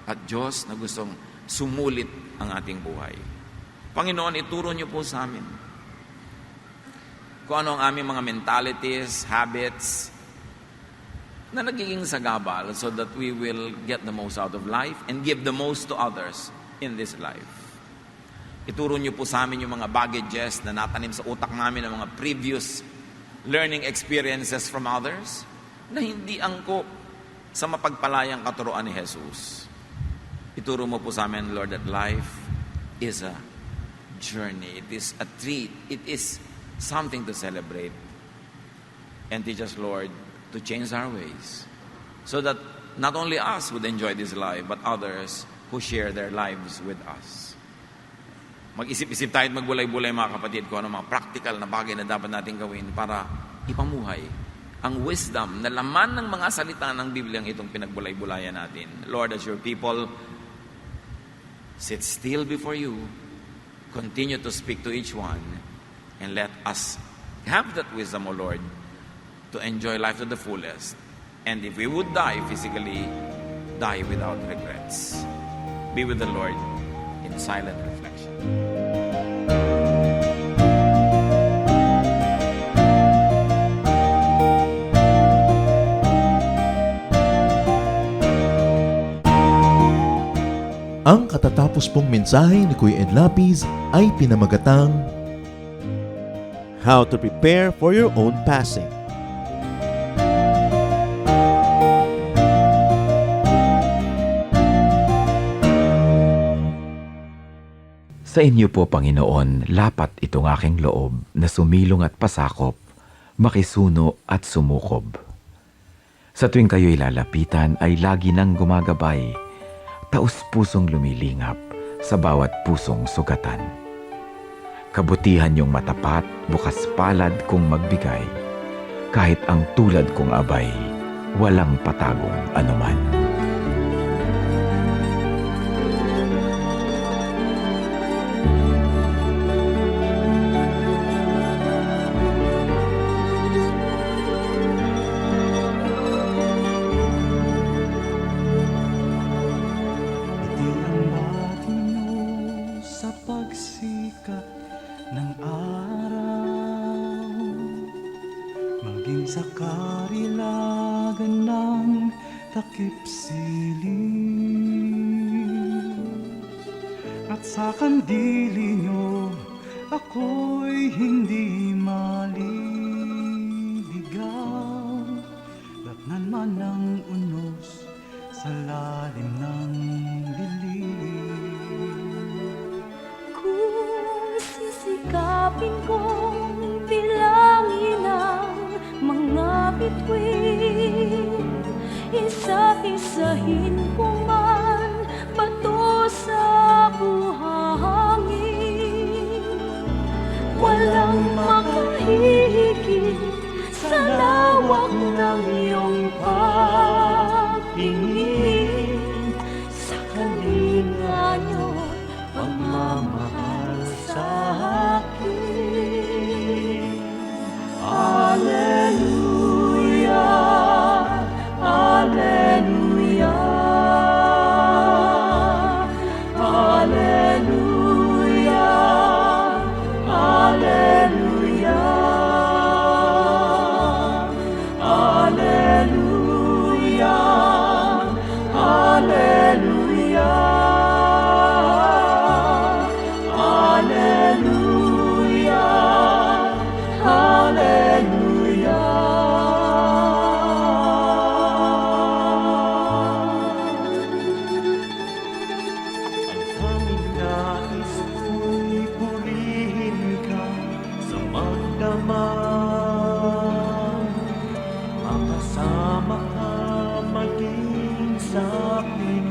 at Diyos na gustong sumulit ang ating buhay. Panginoon, ituro niyo po sa amin kung ano ang aming mga mentalities, habits, na nagiging sagabal so that we will get the most out of life and give the most to others in this life. Ituro niyo po sa amin yung mga baggages na natanim sa utak namin ng mga previous learning experiences from others na hindi angkop sa mapagpalayang katuroan ni Jesus. Ituro mo po sa amin, Lord, that life is a journey. It is a treat. It is something to celebrate. And teach us, Lord, to change our ways so that not only us would enjoy this life, but others who share their lives with us. Mag-isip-isip tayo at magbulay-bulay, mga kapatid, kung ano mga practical na bagay na dapat natin gawin para ipamuhay ang wisdom na laman ng mga salita ng Bibliang itong pinagbulay-bulayan natin. Lord, as your people sit still before you, continue to speak to each one, and let us have that wisdom, O Lord, to enjoy life to the fullest. And if we would die physically, die without regrets. Be with the Lord in silent reflection. Matapos pong mensahe ni Kuya Ed Lapis ay pinamagatang How to prepare for your own passing. Sa inyo po, Panginoon, lapat itong aking loob na sumilong at pasakop, makisuno at sumukob. Sa tuwing kayo'y lalapitan ay lagi nang gumagabay, taus-pusong lumilingap sa bawat pusong sugatan. Kabutihan niyong matapat, bukas palad kong magbigay, kahit ang tulad kong abay, walang patagong anuman. Sa pagsikat ng araw, maging sa karilagan ng takip silim, at sa kandili nyo ako'y hindi maliligaw. Latnan man ng unos sa lalim ng dilim. Kung sisikapin kong bilangin ang mga bituin, isa-isahin ko man bato sa buhangin, walang makahihigit sa lawak ng iyong pagtingin, sa kalinga niyo pagmamahal sa akin. Alleluia, Alleluia, Alleluia, Alleluia, Alleluia, Alleluia. Makasama ka maging sa aking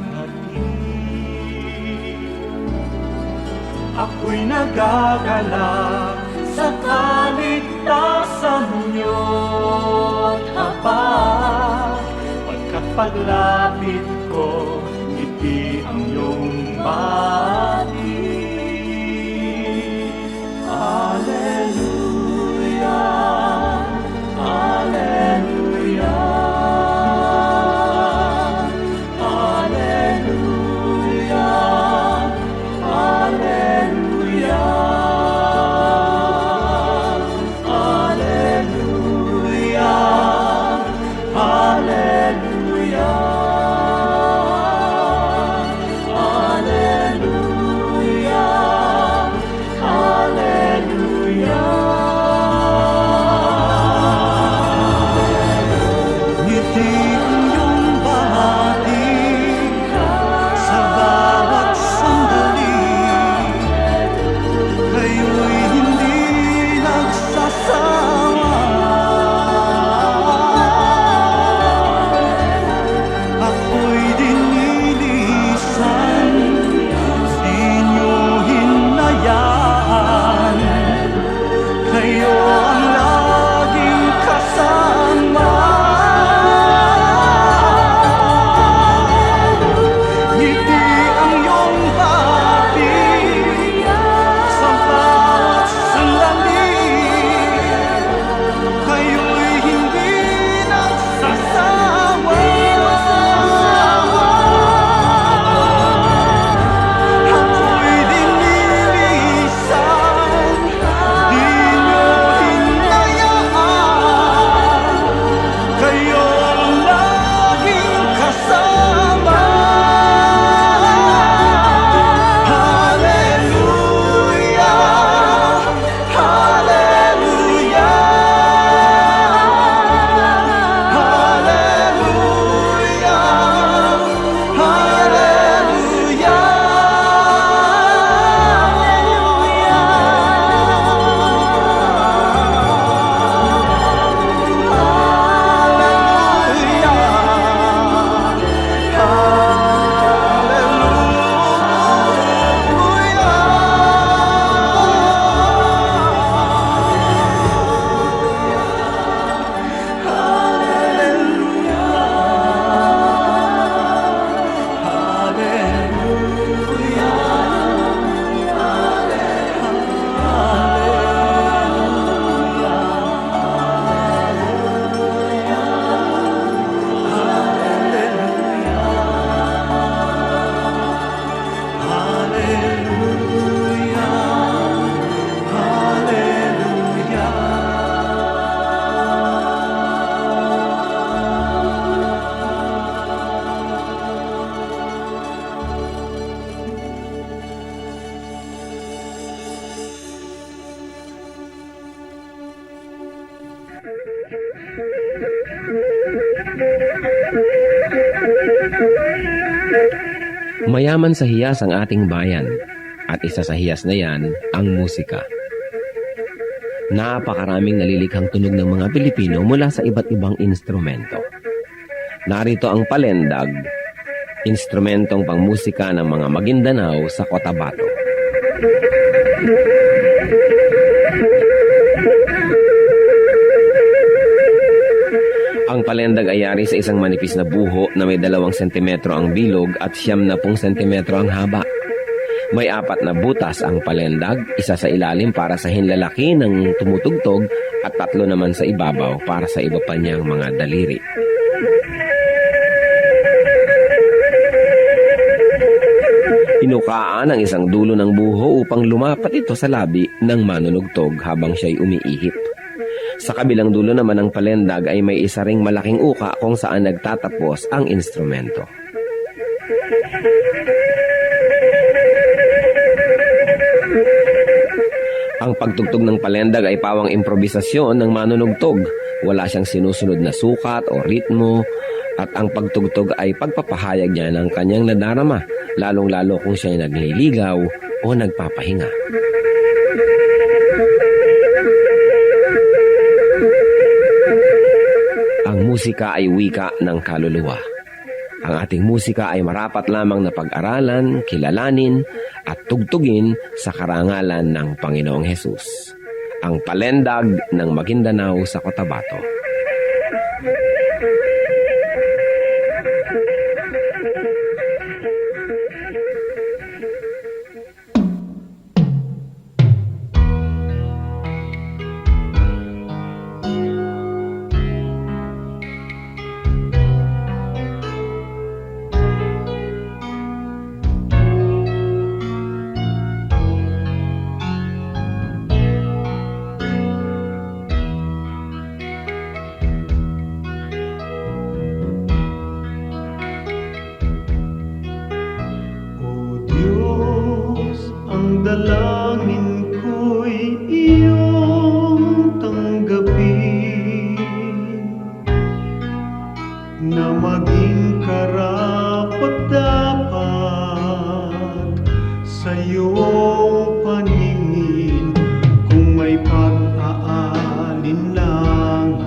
ako'y nagagalak sa kaligtasan niyo't habag, pagkat paglapit ko, ngiti ang iyong bati. Alleluia, Alleluia, Alleluia, Alleluia, Alleluia, Alleluia. Mayaman sa hiyas ang ating bayan at isa sa hiyas na yan ang musika. Napakaraming nalilikhang tunog ng mga Pilipino mula sa iba't ibang instrumento. Narito ang palendag, instrumentong pangmusika ng mga Maguindanao sa Cotabato. Ang palendag ay yari sa isang manipis na buho na may 2 sentimetro ang bilog at 10 sentimetro ang haba. May 4 na butas ang palendag, isa sa ilalim para sa hinlalaki ng tumutugtog at 3 naman sa ibabaw para sa iba pa niyang mga daliri. Inukaan ang isang dulo ng buho upang lumapat ito sa labi ng manunugtog habang siya'y umiihip. Sa kabilang dulo naman ng palendag ay may isa ring malaking uka kung saan nagtatapos ang instrumento. Ang pagtugtog ng palendag ay pawang improbisasyon ng manunugtog. Wala siyang sinusunod na sukat o ritmo at ang pagtugtog ay pagpapahayag niya ng kanyang nadarama, lalong-lalo kung siya'y nagliligaw o nagpapahinga. Ang musika ay wika ng kaluluwa. Ang ating musika ay marapat lamang na pag-aralan, kilalanin, at tugtugin sa karangalan ng Panginoong Hesus. Ang palendag ng Maguindanao sa Cotabato. Dalangin ko'y iyong tanggapin na maging karapat-dapat sa iyong paningin. Kung may pag-aalinlangan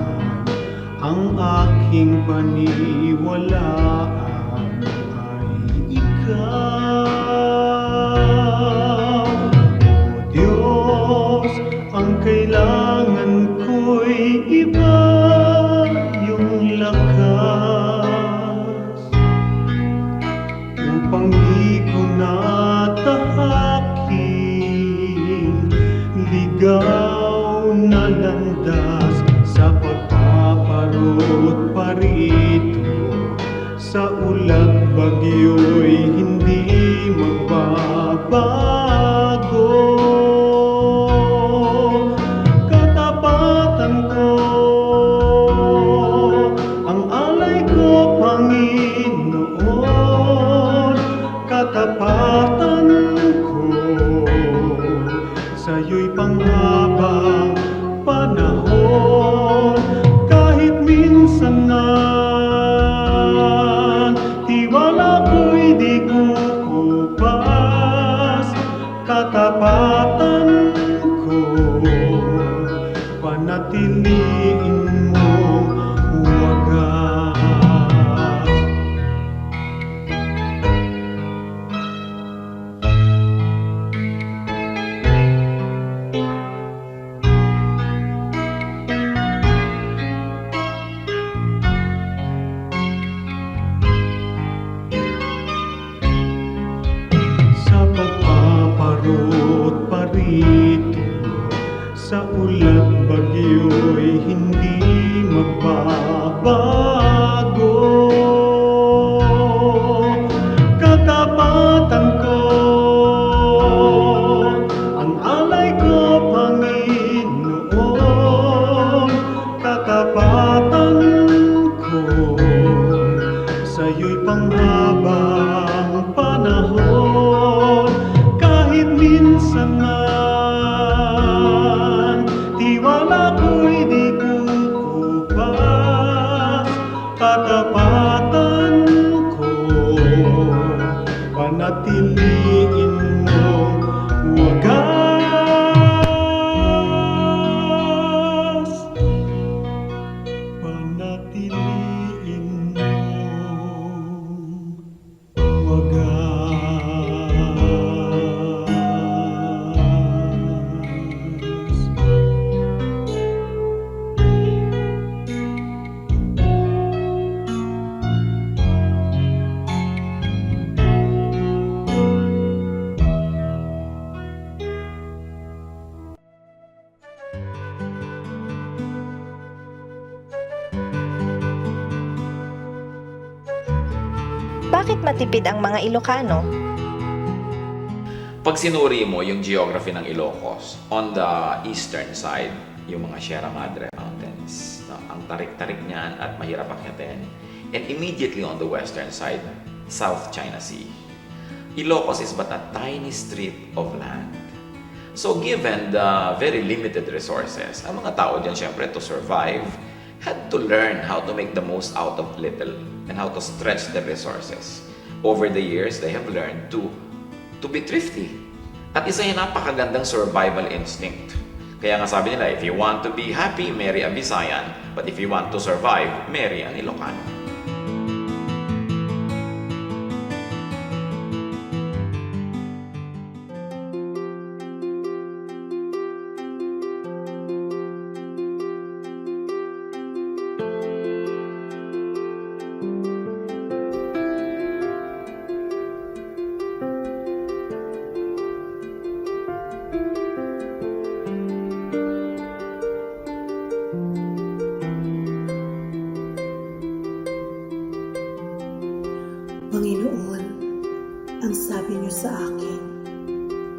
ang aking paniwalaan ay ikaw. Ang kailangan ko'y iba yung lakas upang di ko natahakin ligaw na landas sa pagpaparot parito sa ulat bagyo'y hindi magbabago. Katapatan ko sa'yo'y panghabang panahon. Kahit minsan na tiwala ko'y di kukupas, katapatan ko panatiliin mong wagas. Pagpaparot parito sa ulat bagyo'y hindi magbabago. Katapatan ko, ang alay ko, Panginoon. Katapatan ko sa'yo'y panghabang panahon. Kahit minsan man tiwala ko'y di kukupas, Bakit matipid ang mga Ilocano? Pag sinuri mo yung geography ng Ilocos, on the eastern side, yung mga Sierra Madre Mountains, no? Ang tarik-tarik niyan at mahirap akyatin. And immediately on the western side, South China Sea. Ilocos is but a tiny strip of land. So given the very limited resources, ang mga tao dyan syempre to survive, had to learn how to make the most out of little and how to stretch the resources. Over the years, they have learned to be thrifty. At isa yung napakagandang survival instinct. Kaya nga sabi nila, if you want to be happy, marry a Visayan. But if you want to survive, marry an Ilocano. Panginoon, ang sabi niyo sa akin,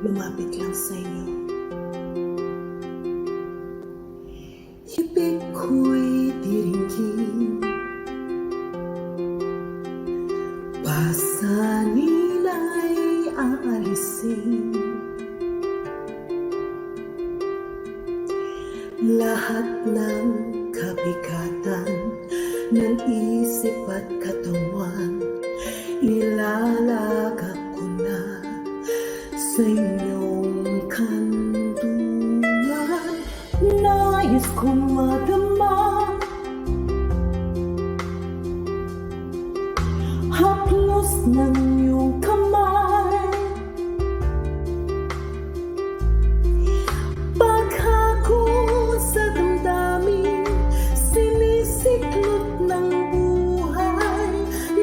lumapit lang sa inyo. Ibig ko'y diringgin, pasanin ay aalisin. Lahat ng kabigatan ng isip at katawan, ilalagak ko na sa inyong kanlungan. Nais kong madama haplos ng iyong kamay, paghako sa damdamin, sinisiklot ng buhay.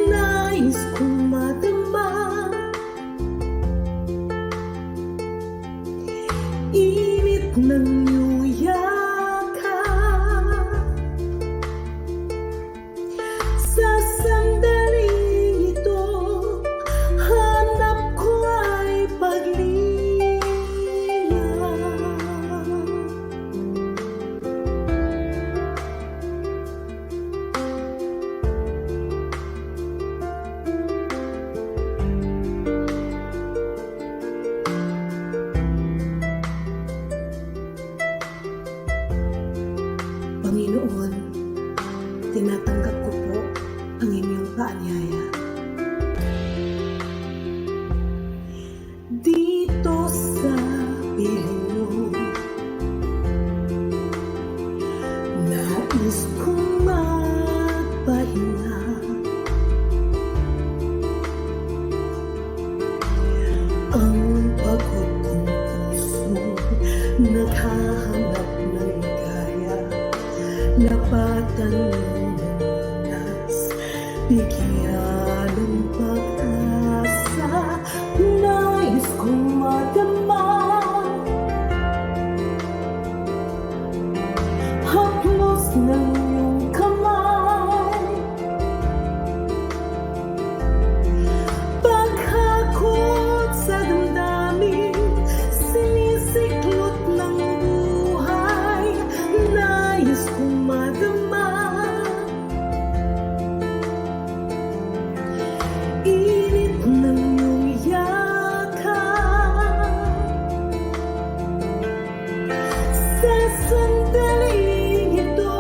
Nais kong madama init ng iyong yakap. Sa sandaling ito, hanap ko ay paglilinaw. Panginoon, tinatanggap ko po ang inyong paanyaya. Dito sa piling mo, nais kong magpahinga. Ang pagod kong puso, naghahanap ng ligaya. Lapatan ng lunas, bigyan ng pag-asa. Nais kong madama haplos ng iyong kamay, paghakot sa damdamin, sinisiklot ng buhay. Nais kong madama init ng iyong yakap. Sa sandaling ito,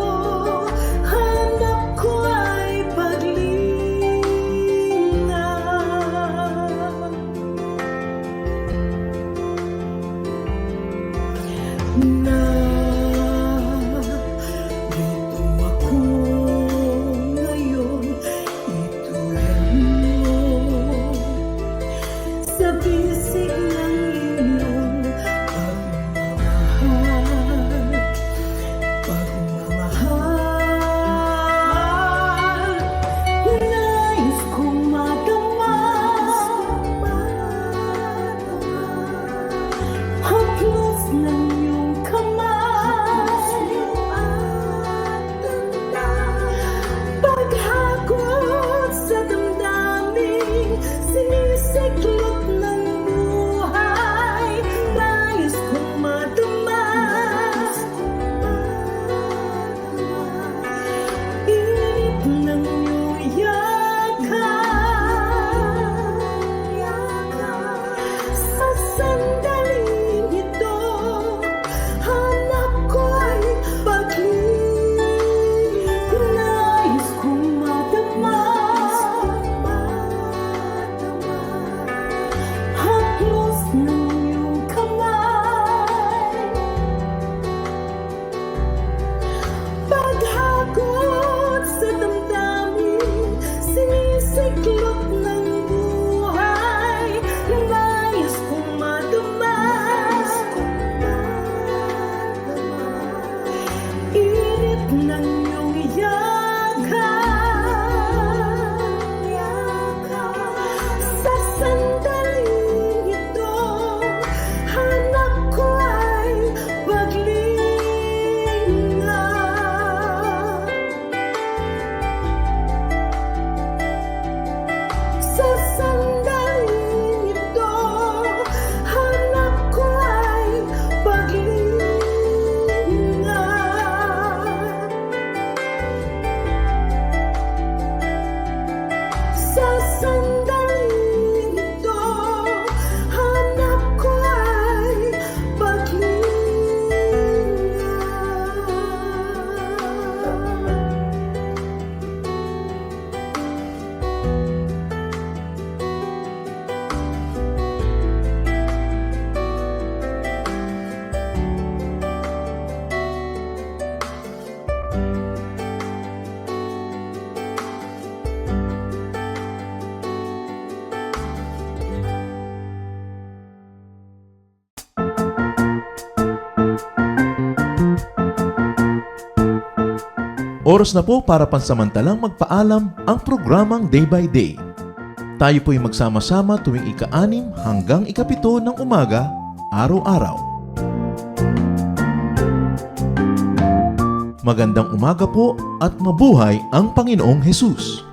ng iyong yakap. Sa sandaling ito, hanap ko ay paglinga. Sa sandaling ito, hanap ko ay paglinga. Sa sandaling ito, hanap ko ay Oras na po para pansamantalang magpaalam ang programang Day by Day. Tayo po'y magsama-sama tuwing ika-6 hanggang ika-7 ng umaga, araw-araw. Magandang umaga po at mabuhay ang Panginoong Hesus!